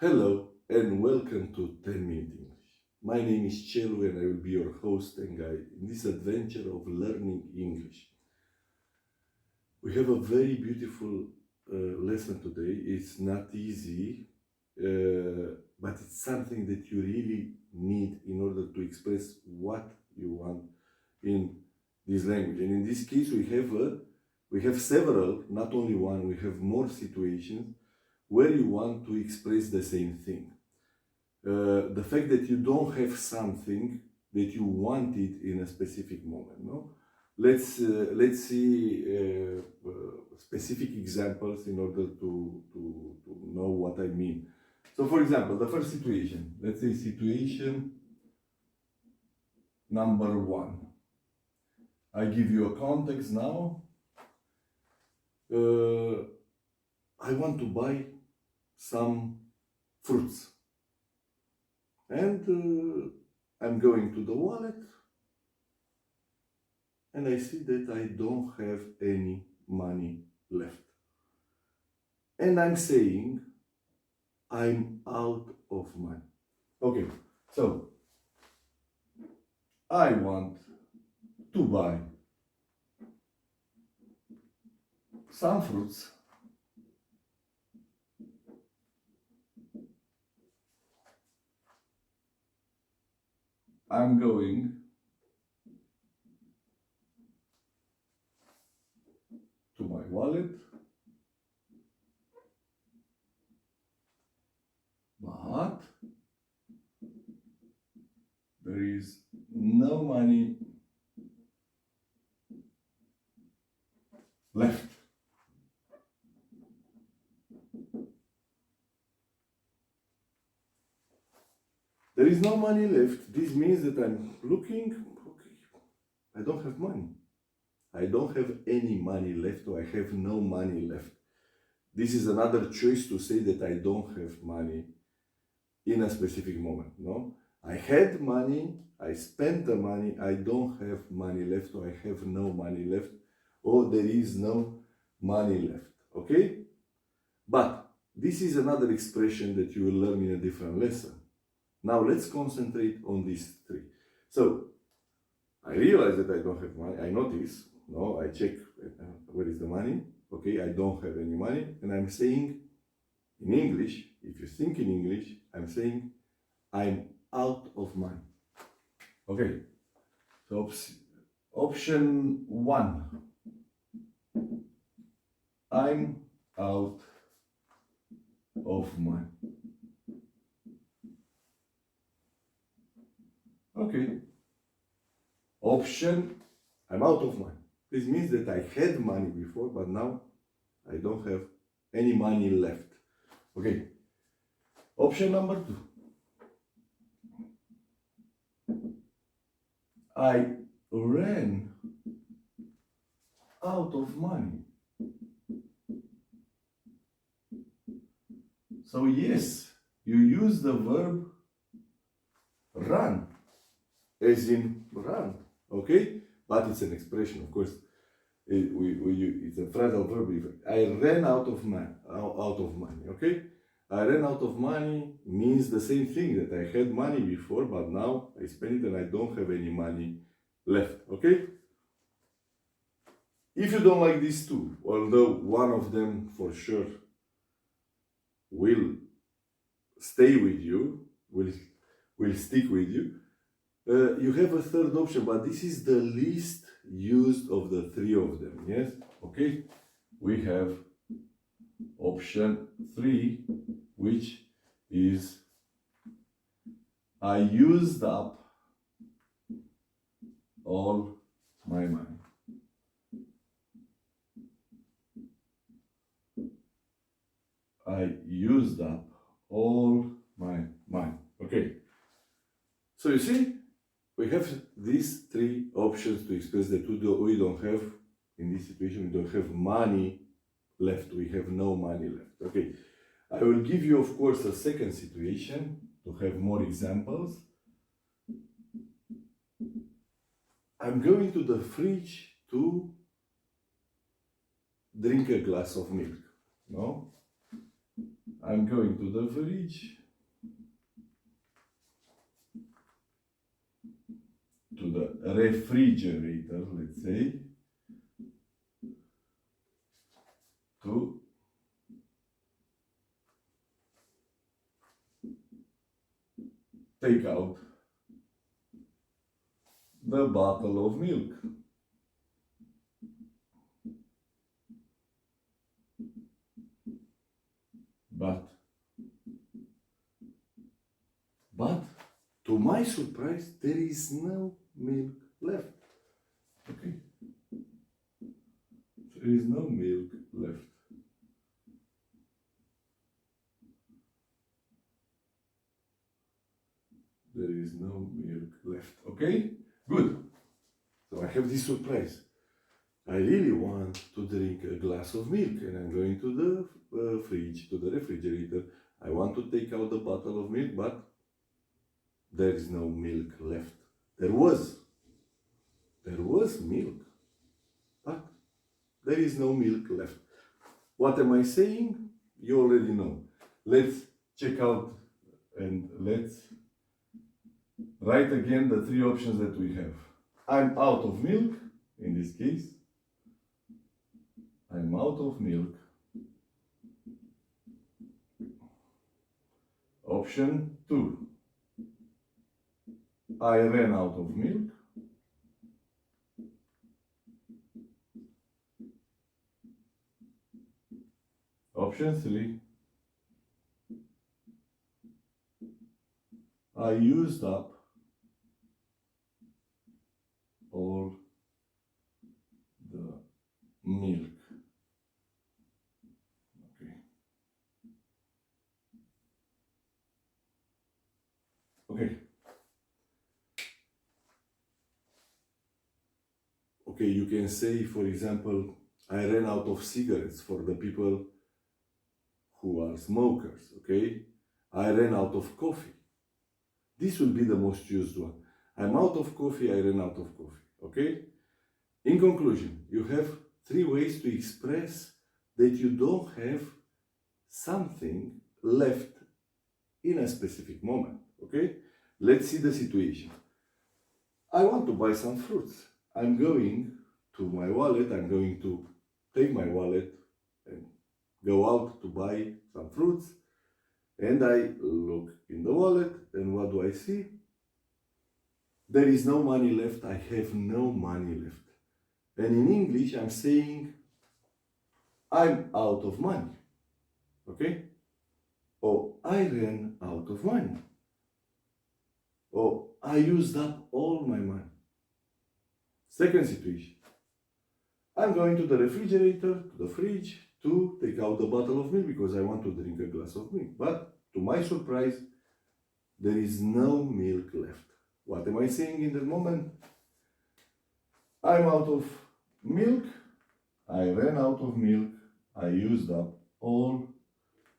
Hello and welcome to 10 Minute English. My name is Chelu and I will be your host and guide in this adventure of learning English. We have a very beautiful lesson today. It's not easy, but it's something that you really need in order to express what you want in this language. And in this case, we have several, not only one, we have more situations where you want to express the same thing. The fact that you don't have something that you wanted in a specific moment. No, let's see specific examples in order to know what I mean. So, for example, the first situation. Let's say situation number one. I give you a context now. I want to buy some fruits. And I'm going to the wallet and I see that I don't have any money left. And I'm saying I'm out of money. Okay, so I want to buy some fruits. I'm going to my wallet, but there is no money left. There is no money left. This means that I'm looking, okay, I don't have money. I don't have any money left, or I have no money left. This is another choice to say that I don't have money in a specific moment. No, I had money, I spent the money, I don't have money left, or I have no money left, or there is no money left. Okay? But this is another expression that you will learn in a different lesson. Now let's concentrate on these three. So I realize that I don't have money. I notice, no, I check where is the money. Okay, I don't have any money. And I'm saying in English, if you think in English, I'm saying I'm out of money. Okay, so option one, I'm out of money. Okay. Option, I'm out of money. This means that I had money before, but now I don't have any money left. Okay. Option number two. I ran out of money. So yes, you use the verb run, as in run, okay? But it's an expression, of course. It's a phrasal verb. I ran out of money, okay? I ran out of money means the same thing, that I had money before, but now I spend it and I don't have any money left, okay? If you don't like these two, although one of them for sure will stay with you, will stick with you, you have a third option, but this is the least used of the three of them. Yes, okay, we have option 3, which is I used up all my money. I used up all my money. Okay, so you see, we have these three options to express that we don't have, in this situation, we don't have money left. We have no money left. Okay, I will give you, of course, a second situation to have more examples. I'm going to the fridge to drink a glass of milk. No? I'm going to the fridge, to the refrigerator, let's say, to take out the bottle of milk. But to my surprise, there is no milk left. Okay? There is no milk left. There is no milk left. Okay? Good. So I have this surprise. I really want to drink a glass of milk, and I'm going to the fridge, to the refrigerator. I want to take out the bottle of milk, but there is no milk left. There was milk, but there is no milk left. What am I saying? You already know. Let's check out and let's write again the three options that we have. I'm out of milk, in this case. I'm out of milk. Option 2. I ran out of milk. Option 3. I used up all the milk. Okay. Okay. Okay, you can say, for example, I ran out of cigarettes for the people who are smokers, okay? I ran out of coffee. This will be the most used one. I'm out of coffee, I ran out of coffee, okay? In conclusion, you have three ways to express that you don't have something left in a specific moment, okay? Let's see the situation. I want to buy some fruits. I'm going to my wallet, I'm going to take my wallet and go out to buy some fruits. And I look in the wallet, and what do I see? There is no money left, I have no money left. And in English, I'm saying, I'm out of money, okay? Or I ran out of money. Or I used up all my money. Second situation, I'm going to the refrigerator, to the fridge, to take out the bottle of milk because I want to drink a glass of milk. But to my surprise, there is no milk left. What am I saying in that moment? I'm out of milk, I ran out of milk, I used up all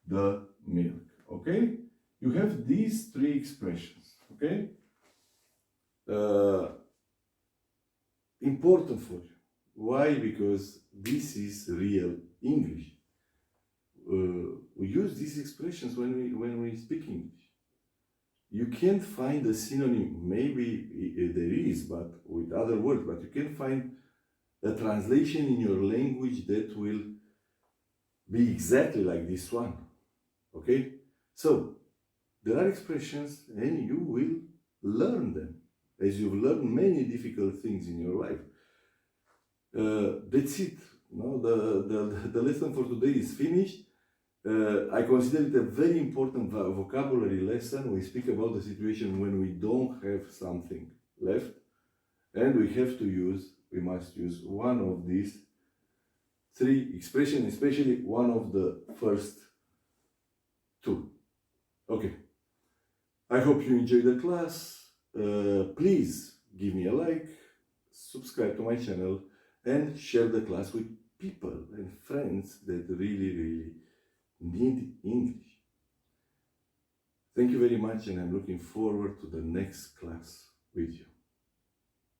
the milk, okay? You have these three expressions, okay? Important for you. Why? Because this is real English. We use these expressions when we speak English. You can't find a synonym, maybe there is, but with other words, but you can't find a translation in your language that will be exactly like this one, okay? So, there are expressions and you will learn them, as you've learned many difficult things in your life. That's it. No, the lesson for today is finished. I consider it a very important vocabulary lesson. We speak about the situation when we don't have something left, and we must use one of these three expressions, especially one of the first two. Okay. I hope you enjoyed the class. Please give me a like, subscribe to my channel, and share the class with people and friends that really need English. Thank you very much, and I'm looking forward to the next class with you.